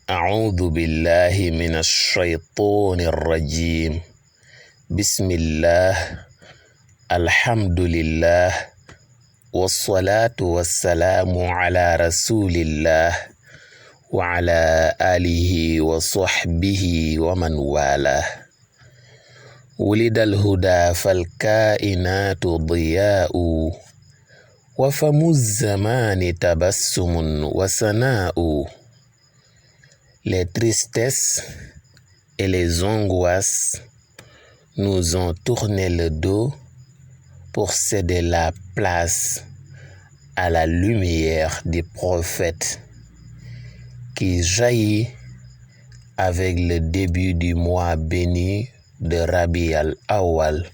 أعوذ بالله من الشيطان الرجيم. بسم الله، الحمد لله، والصلاة والسلام على رسول الله وعلى آله وصحبه ومن والاه. ولد الهدى فالكائنات ضياء، وفم الزمان تبسم وسناء. Les tristesses et les angoisses nous ont tourné le dos pour céder la place à la lumière du prophète qui jaillit avec le début du mois béni de Rabi al-Awwal,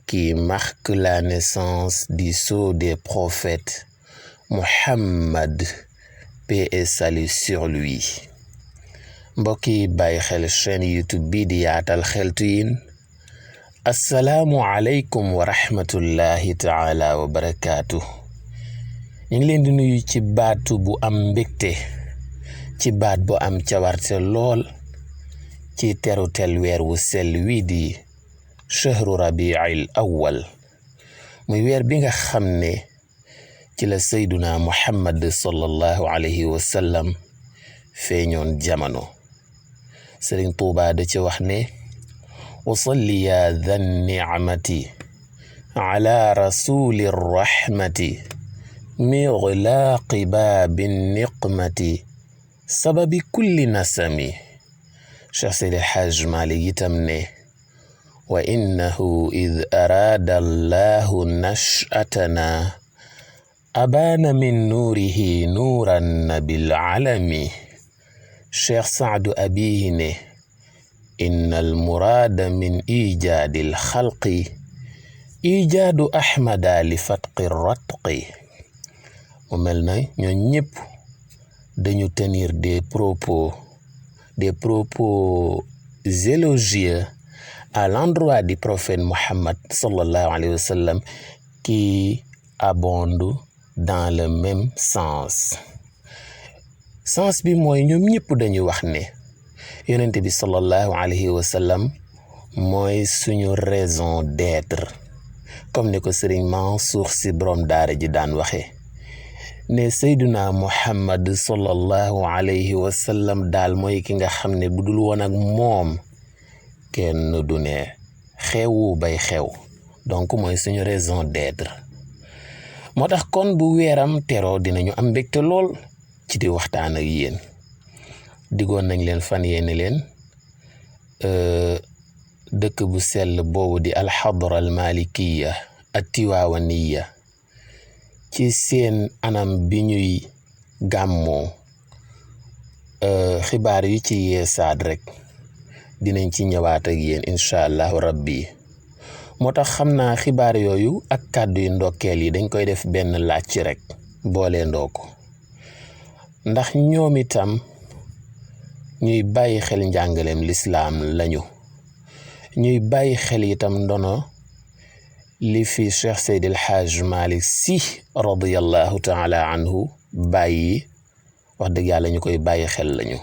qui marque la naissance du sceau des prophètes, Muhammad, paix et salut sur lui. mbokk yi bàyyi xel chaîne YouTube bi di Yaatal Xeltu Yin, assalaamu aleykum wa rahmatullahi taala wa barakaatu. ñu ngi leen di nuyu ci baatu bu am mbégte, ci baat bu am cawarte lool, ci terutel weer wu sell wi di shahru rabi'il awwal, muy weer bi nga xam ne ci la sayduna Muhammad sallallahu alayhi wa sallam feeñoon jamono. Sëriñ Tuubaa da ci wax ne wasalli ya dhan ni'mati ala rasuli rahmati miglaaqi baabi niqmati sababi kulli nasami. Cheikh Seydi Hajj Maalik itam ne wa innahu id araada allahu nashatana abaana min nuurihi nuuran bil alami. Cheikh Saadu abihi ne inna al muraada min ijaadil xalqi ijaadu ahmada li fatqi ratqi. mu mel na ñoo ñëpp dañu tenir des propos élogieux à l'endroit du prophète Muhammad sallallahu alayhi wa sallam, qui abondent dans le même sens bi mooy ñoom ñëpp dañu wax ne yonent bi sallallahu alayhi wa sallam mooy suñu raison d'être, comme ni ko Sëriñ Mansour si borom daara ji daan waxe ne Seyduna Muhammad sallallahu alayhi wa sallam daal mooy ki nga xam ne bu dul woon ak moom kenn du ne xewu bay xew, donc mooy suñu raison d'être. moo tax kon bu weeram teroo dinañu am mbégte lool ci di waxtaan ak yéen. digoon nañ leen fan yéene leen dëkk bu sell boobu di alxadra almalikiya attiwaawaniya ci seen anam bi ñuy gàmmoo, xibaar yu ci yeesaat rek dinañ ci ñëwaat ak yéen incha allahu rabbi. moo tax xam naa xibaar yooyu ak kàddu yu ndokkeel yi dañ koy def benn laaj rek boole ndoo ko, ndax ñoom itam ñuy bàyyi xel njàngaleem lislaam lañu, ñuy bàyyi xel itam ndono li fi Cheikh Seydi El Hadj Malick Sy radiyallahu taala anhu bàyyi, wax dëgg yàlla ñu koy bàyyi xel lañu.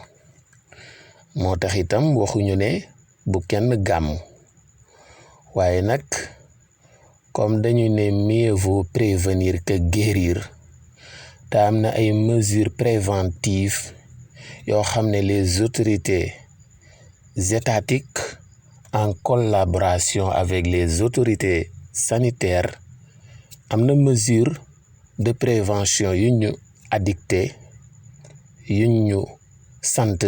moo tax itam waxuñu ne bu kenn gàmm, waaye nag comme dañu ne mieux vaut prévenir que guérir, te am na ay mesures préventives yoo xam ne les autorités étatiques en collaboration avec les autorités sanitaires am na mesure de prévention yu ñu addicté, yu ñu sant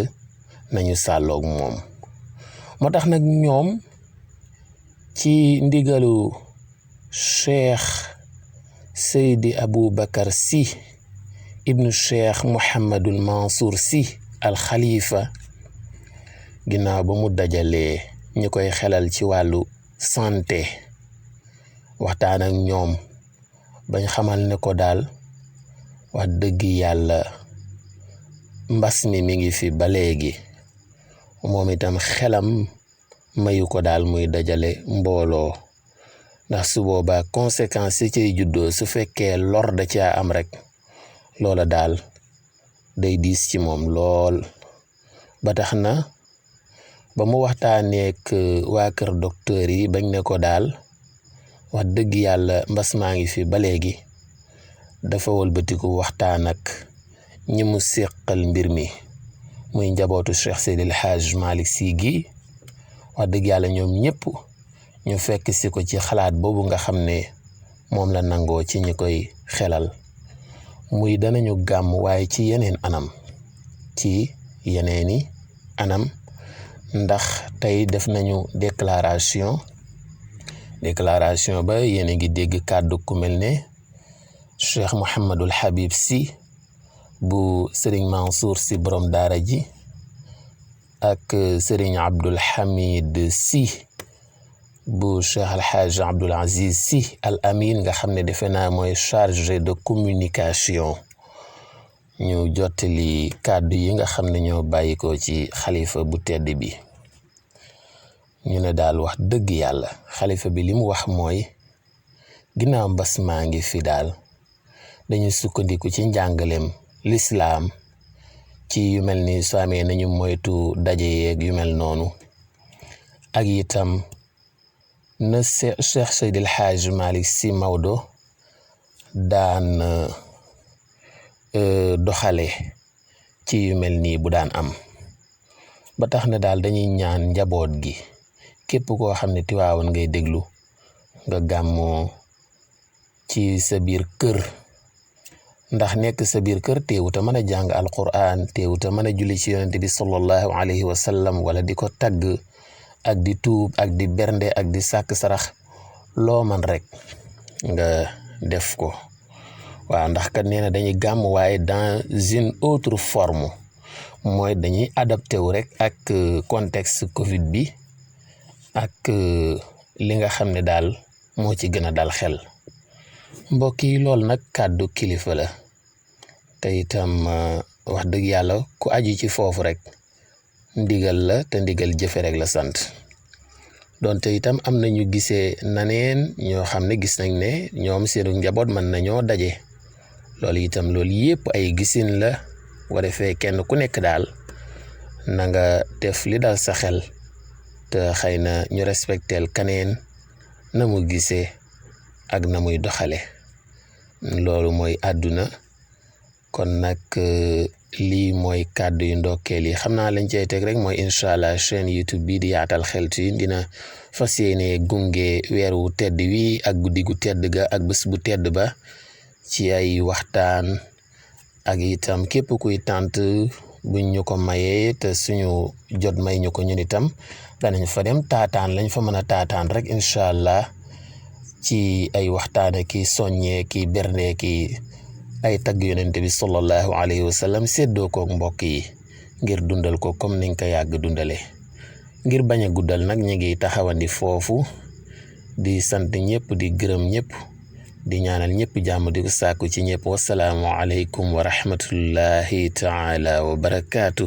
nañu sàlloog moom. moo tax nag ñoom ci ndigalu Cheikh Seydi Aboubacar Sy ibnu Cheikh Mouhamadul Mansour Sy al Khalifa, ginnaaw ba mu dajalee ñu koy xelal ci wàllu santé, waxtaan ak ñoom bañ xamal ne ko daal wax dëgg yàlla mbas mi ngi fi ba léegi, moom itam xelam mayu ko daal muy dajale mbooloo, ndax su boobaa conséquences yi cay juddoo su fekkee lor da caa am rek loola daal day diis ci moom lool. ba tax na ba mu waxtaaneek waa kër docteur yi bañ ne ko daal wax dëgg yàlla mbas maa ngi fi ba léegi dafa wëlbatiku waxtaan ak ñi mu séqal mbir mi muy njabootu Cheikh Seydil Hadj Malick Sy gi wax dëgg yàlla ñoom ñëpp ñu fekk si ko ci xalaat boobu nga xam ne moom la nangoo ci ñi koy xelal muy danañu gàmm waaye ci yeneeni anam ndax tey def nañu déclaration ba yéen a ngi dégg kàddu ku mel ne Cheikh Mouhamadul Habib Sy bu Serigne Mansour Sy borom daara ji ak Serigne Abdul Hamid Sy bu Cheikh Al Hadj Abdoul Aziz Sy Al Amin nga xam ne defe naa mooy chargé de communication ñu jottali kàddu yi nga xam ne ñoo bàyyikoo ci xalifa bu tedd bi ñu ne daal wax dëgg yàlla xalifa bi li mu wax mooy ginnaaw mbas maa ngi fi daal dañu sukkandiku ci njàngaleem lislaam ci yu mel ni soo amee nañu moytu daje yeeg yu mel noonu ak itam na Cheikh Seydil Hadj Malick Sy Maodo daan doxale ci yu mel nii bu daan am ba tax na daal dañuy ñaan njaboot gi képp koo xam ne Tiwaawan ngay déglu nga gàmmoo ci sa biir kër ndax nekk sa biir kër teewuta mën a jàng alquran teewuta mën a julli ci yonente bi sallallahu alayhi wa sallam wala di ko tagg ak di tuub ak di bernde ak di sàkk sarax loo man rek nga def ko waaw ndax kat nee na dañuy gàmm waaye dans une autre forme mooy dañuy adapté wu rek ak contexte Covid bi ak li nga xam ne daal moo ci gën a dal xel mbokk yi loolu nag kàddu kilifa la te itam wax dëgg yàlla ku aju ci foofu rek ndigal la te ndigal jëfe rek la sant donte itam am na ñu gisee naneen ñoo xam ne gis nañ ne ñoom seenu njaboot mën nañoo daje loolu itam loolu yépp ay gisin la bu defee kenn ku nekk daal na nga def li dal sa xel te xëy na ñu respecteel kaneen na mu gisee ak na muy doxale loolu mooy àdduna kon nag lii mooy kàddu yu ndokkeel yi xam naa lañ cey teg rek mooy incha allah chaîne YouTube bi di Yaatal Xeltu yi dina fas yéene gunge weer wu tedd wi ak guddi gu tedd ga ak bés bu tedd ba ci ay waxtaan ak itam képp kuy tànt buñ ñu ko mayee te suñu jot may ñu ko ñun itam danañ fa dem taataan lañ fa mën a taataan rek incha allah ci ay waxtaane ki soññee ki bernde ki ay tagg yonente bi sallallahu alayhi wa sallam séddoo kook mbokk yi ngir dundal ko comme niñ ko yàgg dundale ngir bañ a guddal nag ñu ngi taxawandi foofu di sant ñëpp di gërëm ñëpp di ñaanal ñëpp jàmm di ko sàkku ci ñëpp wasalaamu aleykum wa rahmatullahi taala wa barakaatu